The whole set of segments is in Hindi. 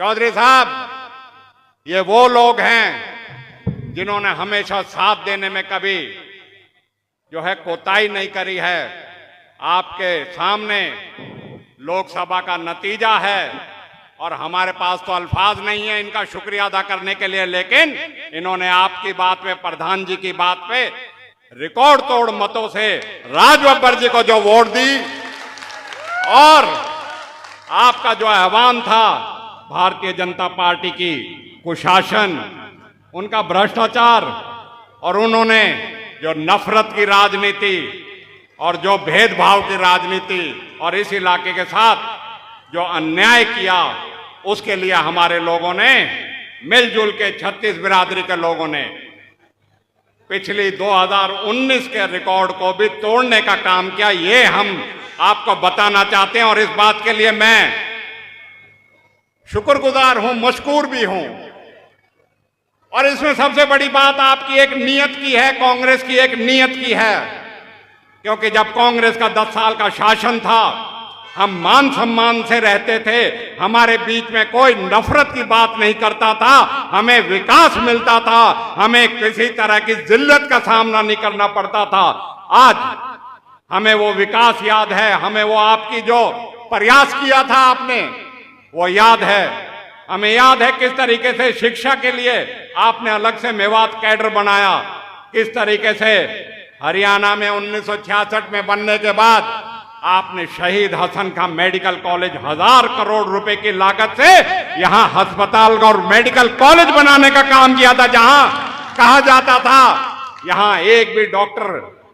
चौधरी साहब, ये वो लोग हैं जिन्होंने हमेशा साथ देने में कभी जो है कोताही नहीं करी है। आपके सामने लोकसभा का नतीजा है और हमारे पास तो अल्फाज नहीं है इनका शुक्रिया अदा करने के लिए, लेकिन इन्होंने आपकी बात पे, प्रधान जी की बात पे रिकॉर्ड तोड़ मतों से राज बब्बर जी को जो वोट दी और आपका जो आह्वान था भारतीय जनता पार्टी की कुशासन, उनका भ्रष्टाचार और उन्होंने जो नफरत की राजनीति और जो भेदभाव की राजनीति और इस इलाके के साथ जो अन्याय किया, उसके लिए हमारे लोगों ने मिलजुल के 36 बिरादरी के लोगों ने पिछली 2019 के रिकॉर्ड को भी तोड़ने का काम किया। ये हम आपको बताना चाहते हैं और इस बात के लिए मैं शुक्रगुजार हूं, मशकूर भी हूं। और इसमें सबसे बड़ी बात आपकी एक नीयत की है, कांग्रेस की एक नीयत की है, क्योंकि जब कांग्रेस का 10 साल का शासन था, हम मान सम्मान से रहते थे, हमारे बीच में कोई नफरत की बात नहीं करता था, हमें विकास मिलता था, हमें किसी तरह की जिल्लत का सामना नहीं करना पड़ता था। आज हमें वो विकास याद है, हमें वो आपकी जो प्रयास किया था आपने वो याद है। हमें याद है किस तरीके से शिक्षा के लिए आपने अलग से मेवात कैडर बनाया, किस तरीके से हरियाणा में 1966 में बनने के बाद आपने शहीद हसन का मेडिकल कॉलेज 1000 करोड़ रुपए की लागत से यहां अस्पताल और मेडिकल कॉलेज बनाने का काम किया था, जहां कहा जाता था यहां एक भी डॉक्टर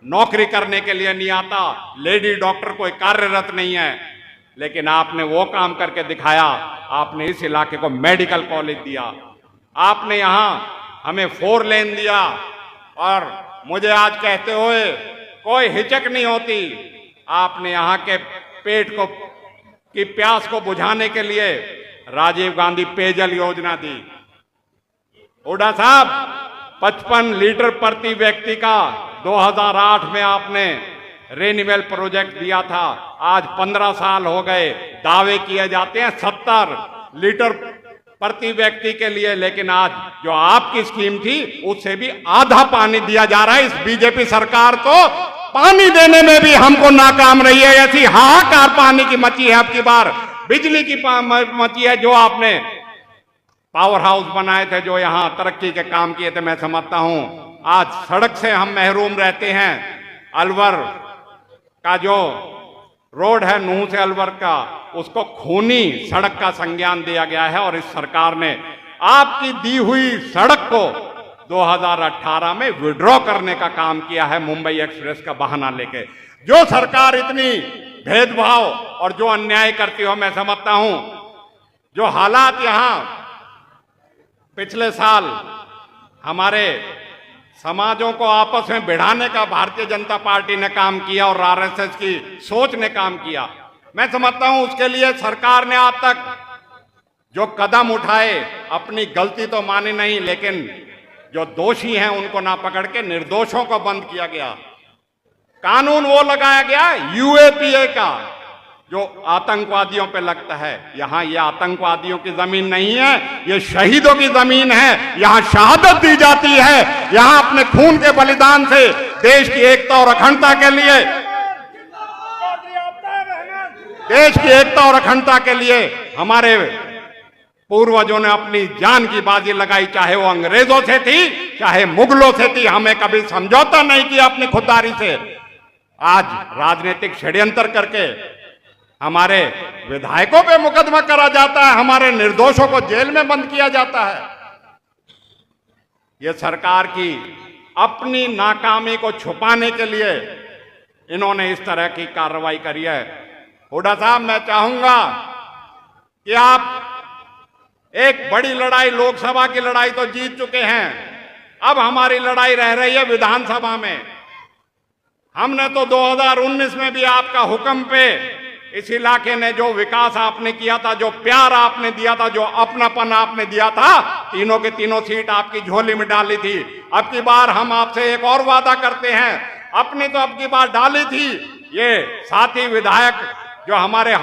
नौकरी करने के लिए नहीं आता, लेडी डॉक्टर कोई कार्यरत नहीं है, लेकिन आपने वो काम करके दिखाया। आपने इस इलाके को मेडिकल कॉलेज दिया, आपने यहां हमें 4 लेन दिया और मुझे आज कहते हुए कोई हिचक नहीं होती, आपने यहां के पेट को की प्यास को बुझाने के लिए राजीव गांधी पेयजल योजना दी। हुड्डा साहब, 55 लीटर प्रति व्यक्ति का 2008 में आपने रेनिवेल प्रोजेक्ट दिया था। आज 15 साल हो गए, दावे किए जाते हैं 70 लीटर प्रति व्यक्ति के लिए, लेकिन आज जो आपकी स्कीम थी उससे भी आधा पानी दिया जा रहा है। इस बीजेपी सरकार तो पानी देने में भी हमको नाकाम रही है। ऐसी हाहाकार पानी की मची है, अब की बार बिजली की मची है। जो आपने पावर हाउस बनाए थे, जो यहां तरक्की के काम किए थे, मैं समझता हूं आज सड़क से हम महरूम रहते हैं। अलवर का जो रोड है नूह से अलवर का, उसको खूनी सड़क का संज्ञान दिया गया है और इस सरकार ने आपकी दी हुई सड़क को 2018 में विड्रॉ करने का काम किया है, मुंबई एक्सप्रेस का बहाना लेके। जो सरकार इतनी भेदभाव और जो अन्याय करती हो, मैं समझता हूं जो हालात यहां पिछले साल हमारे समाजों को आपस में भिड़ाने का भारतीय जनता पार्टी ने काम किया और आरएसएस की सोच ने काम किया, मैं समझता हूं उसके लिए सरकार ने आज तक जो कदम उठाए, अपनी गलती तो मानी नहीं, लेकिन जो दोषी हैं उनको ना पकड़ के निर्दोषों को बंद किया गया। कानून वो लगाया गया यूएपीए का, जो आतंकवादियों पे लगता है। यहां ये आतंकवादियों की जमीन नहीं है, ये शहीदों की जमीन है। यहां शहादत दी जाती है, यहां अपने खून के बलिदान से देश की एकता और अखंडता के लिए, देश की एकता और अखंडता के लिए हमारे पूर्वजों ने अपनी जान की बाजी लगाई, चाहे वो अंग्रेजों से थी, चाहे मुगलों से थी। हमें कभी समझौता नहीं किया अपनी खुददारी से। आज राजनीतिक षड्यंत्र करके हमारे विधायकों पे मुकदमा करा जाता है, हमारे निर्दोषों को जेल में बंद किया जाता है। यह सरकार की अपनी नाकामी को छुपाने के लिए इन्होंने इस तरह की कार्रवाई करी है। हुड्डा साहब, मैं चाहूंगा कि आप एक बड़ी लड़ाई, लोकसभा की लड़ाई तो जीत चुके हैं, अब हमारी लड़ाई रह रही है विधानसभा में। हमने तो 2019 में भी आपका हुक्म पे इस इलाके ने जो विकास आपने किया था, जो प्यार आपने दिया था, जो अपनापन आपने दिया था, तीनों के तीनों सीट आपकी झोली में डाली थी। अब की बार हम आपसे एक और वादा करते हैं, अपनी तो अब की बार डाली थी, ये साथी विधायक जो हमारे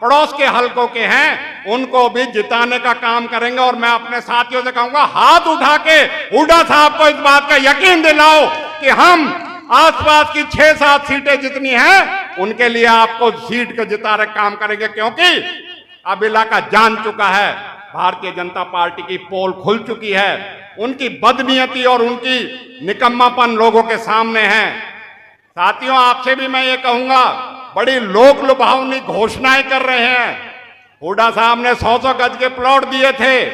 पड़ोस के हलकों के हैं उनको भी जिताने का काम करेंगे। और मैं अपने साथियों से कहूंगा, हाथ उठा के हुड्डा साहब को इस बात का यकीन दिलाओ कि हम आसपास की 6-7 सीटें जितनी हैं उनके लिए आपको सीट को जिताने का काम करेंगे, क्योंकि अब इलाका जान चुका है, भारतीय जनता पार्टी की पोल खुल चुकी है, उनकी बदनीयती और उनकी निकम्मापन लोगों के सामने है। साथियों, आपसे भी मैं ये कहूंगा, बड़ी लोक लुभावनी घोषणाएं कर रहे हैं। हुड्डा साहब ने 100-100 गज के प्लॉट दिए थे,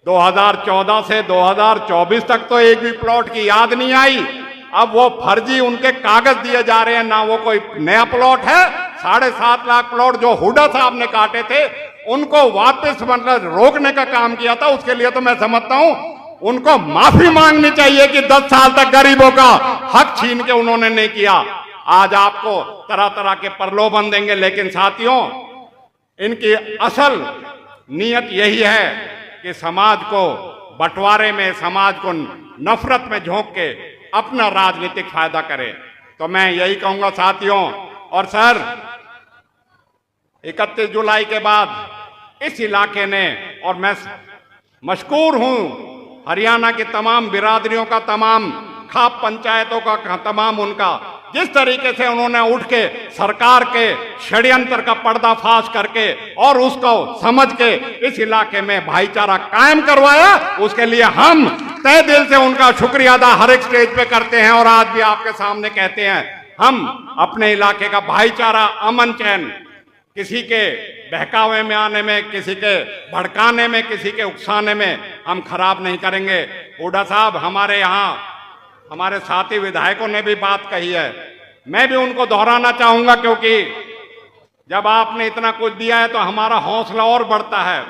2014 से 2024 तक तो एक भी प्लॉट की याद नहीं आई। अब वो फर्जी उनके कागज दिए जा रहे हैं, ना वो कोई नया प्लॉट है। 7.5 लाख प्लॉट जो हुड्डा साहब ने काटे थे उनको वापस मतलब रोकने का काम किया था। उसके लिए तो मैं समझता हूं उनको माफी मांगनी चाहिए कि 10 साल तक गरीबों का हक छीन के उन्होंने नहीं किया। आज आपको तरह तरह के प्रलोभन देंगे, लेकिन साथियों, इनकी असल नीयत यही है कि समाज को बंटवारे में, समाज को नफरत में झोंक के अपना राजनीतिक फायदा करें। तो मैं यही कहूंगा साथियों। और सर, 31 जुलाई के बाद इस इलाके ने, और मैं मशकूर हूं हरियाणा की तमाम बिरादरियों का, तमाम खाप पंचायतों का, तमाम उनका, जिस तरीके से उन्होंने उठ के सरकार के षड्यंत्र का पर्दाफाश करके और उसको समझ के इस इलाके में भाईचारा कायम करवाया, उसके लिए हम तहे दिल से उनका शुक्रिया अदा हर एक स्टेज पे करते हैं। और आज भी आपके सामने कहते हैं, हम अपने इलाके का भाईचारा, अमन चैन, किसी के बहकावे में आने में, किसी के भड़काने में, किसी के उकसाने में हम खराब नहीं करेंगे। हुड्डा साहब, हमारे यहाँ हमारे साथी विधायकों ने भी बात कही है, मैं भी उनको दोहराना चाहूंगा, क्योंकि जब आपने इतना कुछ दिया है तो हमारा हौसला और बढ़ता है।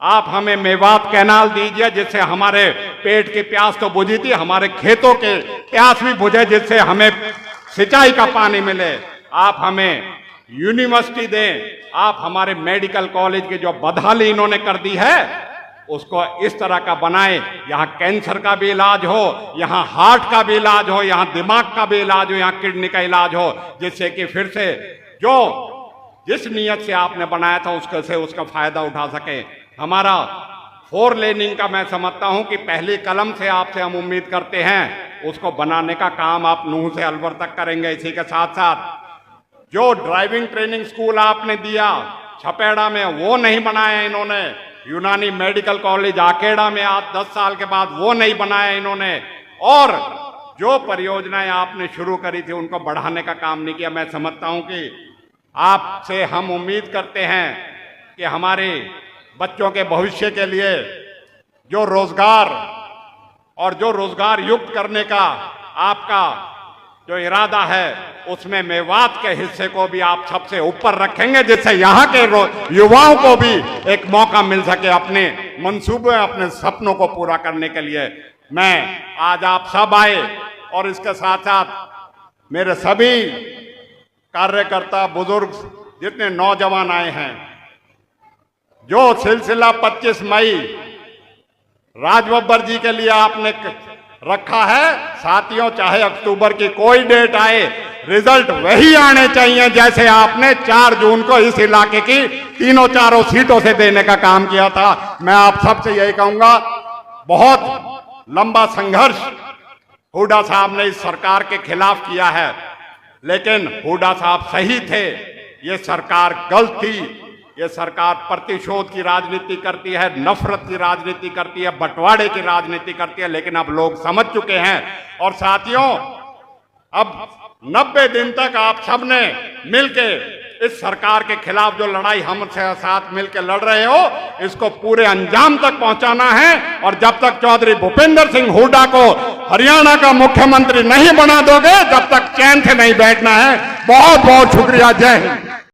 आप हमें मेवात कैनाल दीजिए, जिससे हमारे पेट की प्यास तो बुझी थी, हमारे खेतों के प्यास भी बुझे, जिससे हमें सिंचाई का पानी मिले। आप हमें यूनिवर्सिटी दें, आप हमारे मेडिकल कॉलेज की जो बदहाली इन्होंने कर दी है उसको इस तरह का बनाए, यहाँ कैंसर का भी इलाज हो, यहाँ हार्ट का भी इलाज हो, यहाँ दिमाग का भी इलाज हो, यहाँ किडनी का इलाज हो, जिससे कि फिर से जो जिस नियत से आपने बनाया था उसके से उसका फायदा उठा सके। हमारा 4 लेनिंग का मैं समझता हूं कि पहली कलम से आपसे हम उम्मीद करते हैं, उसको बनाने का काम आप नूह से अलवर तक करेंगे। इसी के साथ साथ जो ड्राइविंग ट्रेनिंग स्कूल आपने दिया छपेड़ा में, वो नहीं बनाया इन्होंने। यूनानी मेडिकल कॉलेज आकेड़ा में आज 10 साल के बाद वो नहीं बनाया इन्होंने। और जो परियोजनाएं आपने शुरू करी थी उनको बढ़ाने का काम नहीं किया। मैं समझता हूं कि आपसे हम उम्मीद करते हैं कि हमारे बच्चों के भविष्य के लिए जो रोजगार और जो रोजगार युक्त करने का आपका जो इरादा है, उसमें मेवात के हिस्से को भी आप सबसे ऊपर रखेंगे, जिससे यहाँ के युवाओं को भी एक मौका मिल सके अपने मंसूबे, अपने सपनों को पूरा करने के लिए। मैं आज आप सब आए और इसके साथ साथ मेरे सभी कार्यकर्ता, बुजुर्ग, जितने नौजवान आए हैं, जो सिलसिला 25 मई राजबब्बर जी के लिए आपने रखा है, साथियों, चाहे अक्टूबर की कोई डेट आए, रिजल्ट वही आने चाहिए जैसे आपने 4 जून को इस इलाके की 3-4 सीटों से देने का काम किया था। मैं आप सबसे यही कहूंगा, बहुत लंबा संघर्ष हुड्डा साहब ने इस सरकार के खिलाफ किया है, लेकिन हुड्डा साहब सही थे। ये सरकार गलत थी। ये सरकार प्रतिशोध की राजनीति करती है, नफरत की राजनीति करती है, बंटवारे की राजनीति करती है, लेकिन अब लोग समझ चुके हैं। और साथियों, अब 90 दिन तक आप सबने मिलके इस सरकार के खिलाफ जो लड़ाई हमसे साथ मिलके लड़ रहे हो, इसको पूरे अंजाम तक पहुंचाना है। और जब तक चौधरी भूपेंद्र सिंह हुड्डा को हरियाणा का मुख्यमंत्री नहीं बना दोगे, जब तक चैन से नहीं बैठना है। बहुत बहुत शुक्रिया। जय हिंद।